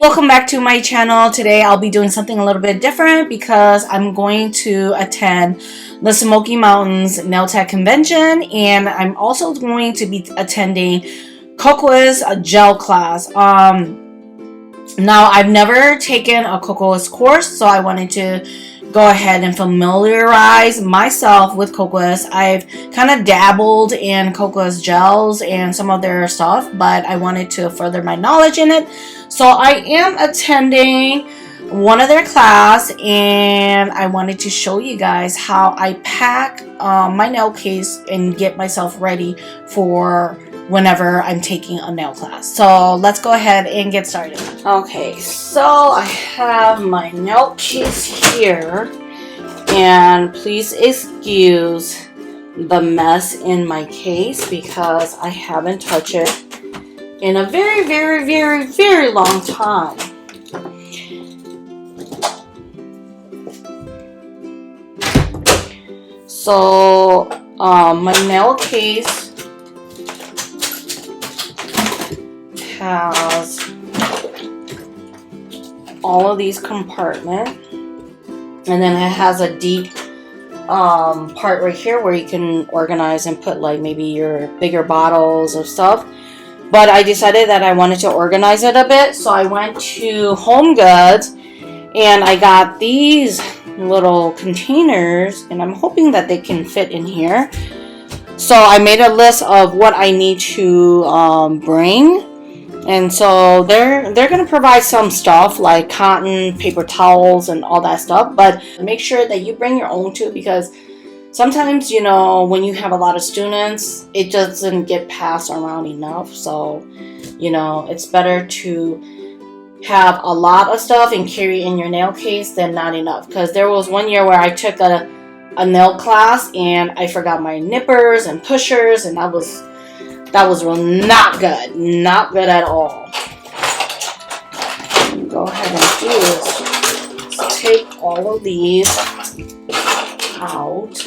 Welcome back to my channel. Today I'll be doing something a little bit different because I'm going to attend the Smoky Mountains Nail Tech Convention, and I'm also going to be attending Kokoist Gel class. Now I've never taken a Kokoist course, so I wanted to go ahead and familiarize myself with Kokoist. I've kind of dabbled in Kokoist gels and some of their stuff, but I wanted to further my knowledge in it. So I am attending one of their class, and I wanted to show you guys how I pack my nail case and get myself ready for whenever I'm taking a nail class. So let's go ahead and get started. Okay, so I have my nail case here, and please excuse the mess in my case because I haven't touched it in a very long time. So my nail case has all of these compartments, and then it has a deep part right here where you can organize and put like maybe your bigger bottles of stuff. But I decided that I wanted to organize it a bit, so I went to Home Goods and I got these little containers, and I'm hoping that they can fit in here. So I made a list of what I need to bring. And so they're going to provide some stuff like cotton, paper towels, and all that stuff. But make sure that you bring your own too, because sometimes, you know, when you have a lot of students, it doesn't get passed around enough. So, you know, it's better to have a lot of stuff and carry in your nail case than not enough. Because there was one year where I took a nail class and I forgot my nippers and pushers, and that was not good at all. Go ahead and do is take all of these out.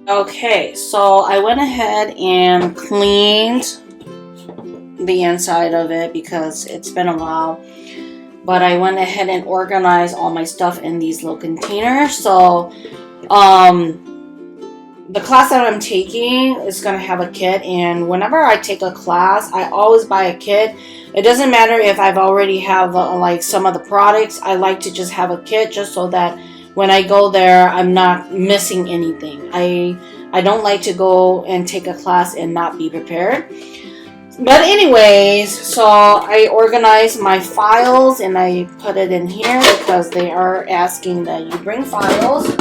Okay, so I went ahead and cleaned the inside of it because it's been a while. But I went ahead and organized all my stuff in these little containers. So the class that I'm taking is going to have a kit, and whenever I take a class, I always buy a kit. It doesn't matter if I've already have like some of the products. I like to just have a kit just so that when I go there, I'm not missing anything. I don't like to go and take a class and not be prepared. But anyways, so I organized my files and I put it in here because they are asking that you bring files.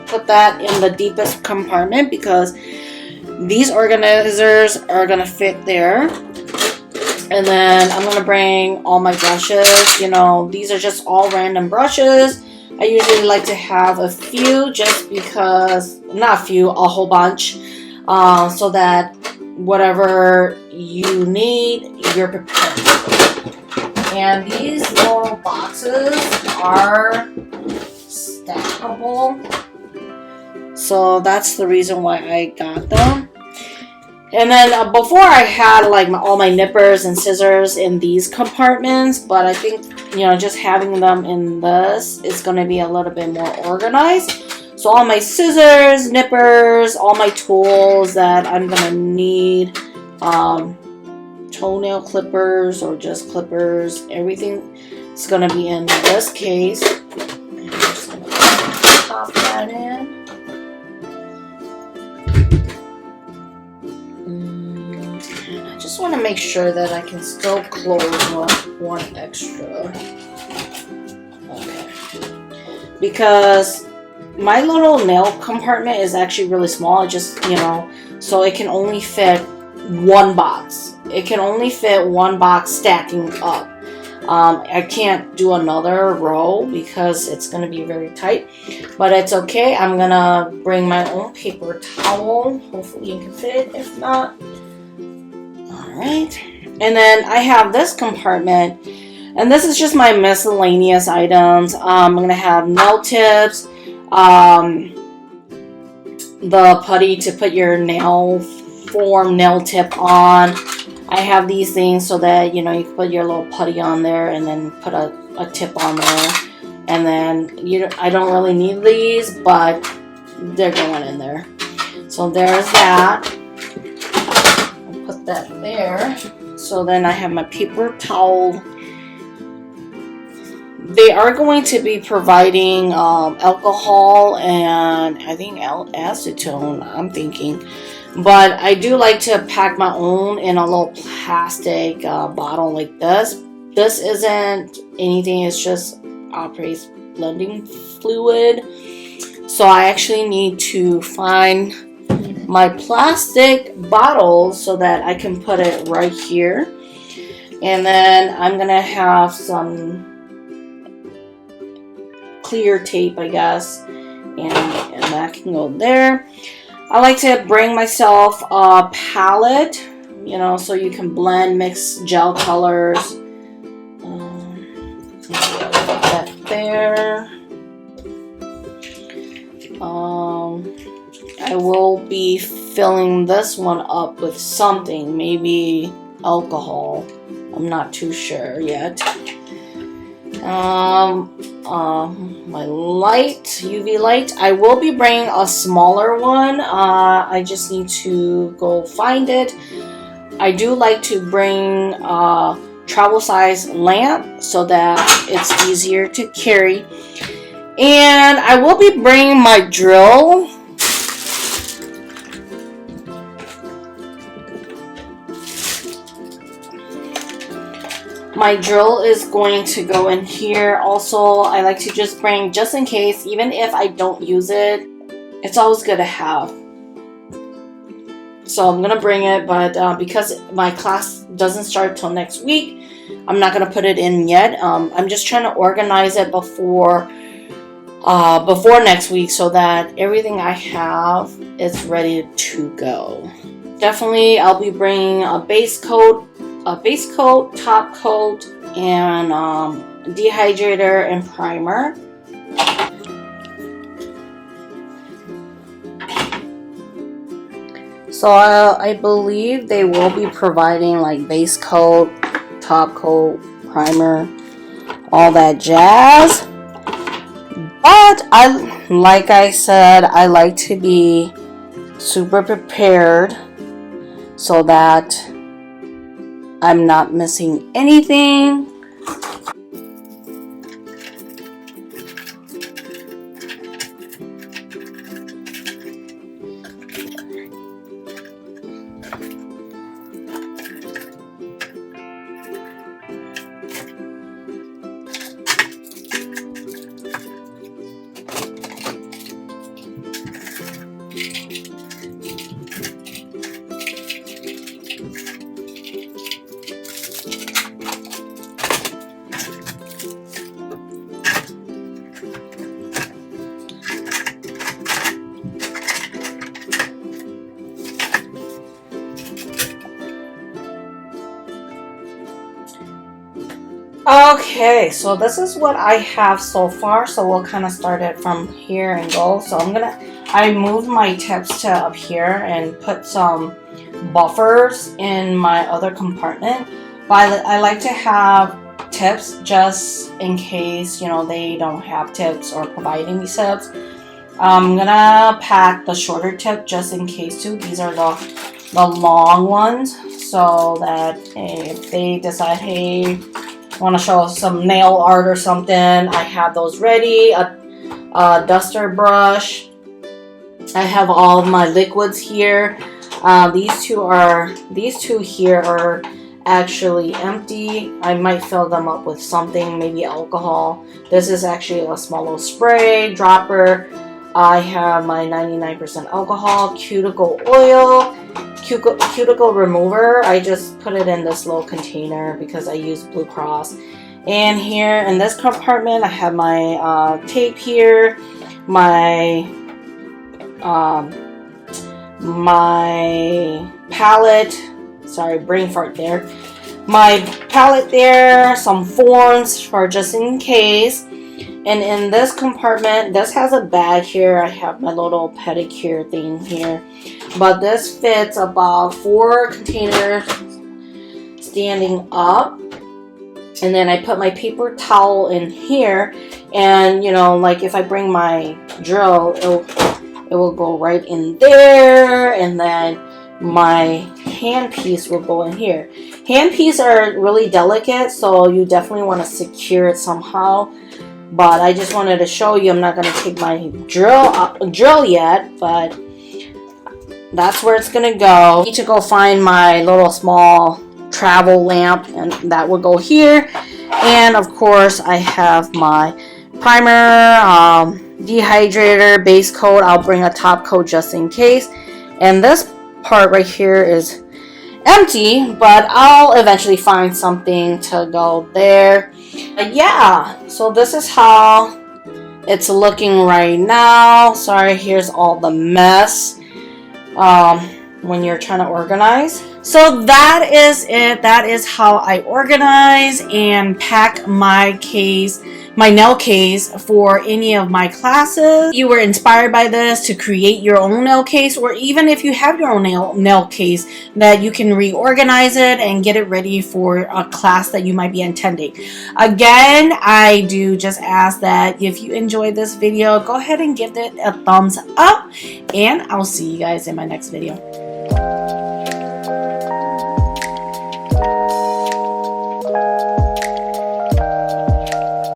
Put that in the deepest compartment because these organizers are going to fit there. And then I'm going to bring all my brushes. You know, these are just all random brushes. I usually like to have a few just because, not a few, a whole bunch, so that whatever you need, you're prepared. And these little boxes are stackable, so that's the reason why I got them. And then before I had like all my nippers and scissors in these compartments, but I think, you know, just having them in this is going to be a little bit more organized. So all my scissors, nippers, all my tools that I'm going to need, toenail clippers or just clippers, everything is going to be in this case. And I'm just going to pop that in. just want to make sure that I can still close one extra. Okay. Because my little nail compartment is actually really small. It just, you know, so it can only fit one box. It can only fit one box stacking up. I can't do another row because it's going to be very tight, but it's okay. I'm going to bring my own paper towel. Hopefully you can fit it. If not, all right. And then I have this compartment, and this is just my miscellaneous items. I'm going to have nail tips, the putty to put your nail tip on. I have these things so that, you know, you can put your little putty on there and then put a tip on there. And then I don't really need these, but they're going in there. So there's that. I'll put that there. So then I have my paper towel. They are going to be providing alcohol and I think acetone, I'm thinking. But I do like to pack my own in a little plastic bottle like this. This isn't anything, it's just operates blending fluid. So I actually need to find my plastic bottle so that I can put it right here. And then I'm going to have some clear tape, I guess. And that can go there. I like to bring myself a palette, you know, so you can blend, mix gel colors. Put that there. I will be filling this one up with something, maybe alcohol. I'm not too sure yet. My light, UV light, I will be bringing a smaller one. I just need to go find it. I do like to bring a travel size lamp so that it's easier to carry. And I will be bringing my drill. My drill is going to go in here. Also, I like to just bring, just in case, even if I don't use it, it's always good to have. So I'm going to bring it, but because my class doesn't start till next week, I'm not going to put it in yet. I'm just trying to organize it before next week so that everything I have is ready to go. Definitely, I'll be bringing a base coat, top coat, and dehydrator and primer. So I believe they will be providing like base coat, top coat, primer, all that jazz. But like I said, I like to be super prepared so that I'm not missing anything. Okay, so this is what I have so far. So we'll kind of start it from here and go. So I moved my tips to up here and put some buffers in my other compartment. But I like to have tips just in case, you know, they don't have tips or provide any tips. I'm gonna pack the shorter tip just in case too. These are the long ones, so that if they decide, hey, want to show some nail art or something, I have those ready. A duster brush. I have all of my liquids here. These two here are actually empty. I might fill them up with something, maybe alcohol. This is actually a small little spray dropper. I have my 99% alcohol, cuticle oil, cuticle remover. I just put it in this little container because I use Blue Cross. And here in this compartment, I have my tape here, my palette. Sorry, brain fart there. My palette there, some forms for just in case. And in this compartment, this has a bag here. I have my little pedicure thing here. But this fits about 4 containers standing up. And then I put my paper towel in here. And, you know, like if I bring my drill, it will go right in there. And then my handpiece will go in here. Handpieces are really delicate, so you definitely want to secure it somehow. But I just wanted to show you, I'm not going to take my drill yet, but that's where it's going to go. I need to go find my little small travel lamp, and that will go here. And of course, I have my primer, dehydrator, base coat. I'll bring a top coat just in case. And this part right here is empty, but I'll eventually find something to go there. But yeah, so this is how it's looking right now. Sorry, here's all the mess when you're trying to organize. So that is it. That is how I organize and pack my case, my nail case for any of my classes. If you were inspired by this to create your own nail case, or even if you have your own nail case, that you can reorganize it and get it ready for a class that you might be attending. Again, I do just ask that if you enjoyed this video, go ahead and give it a thumbs up, and I'll see you guys in my next video.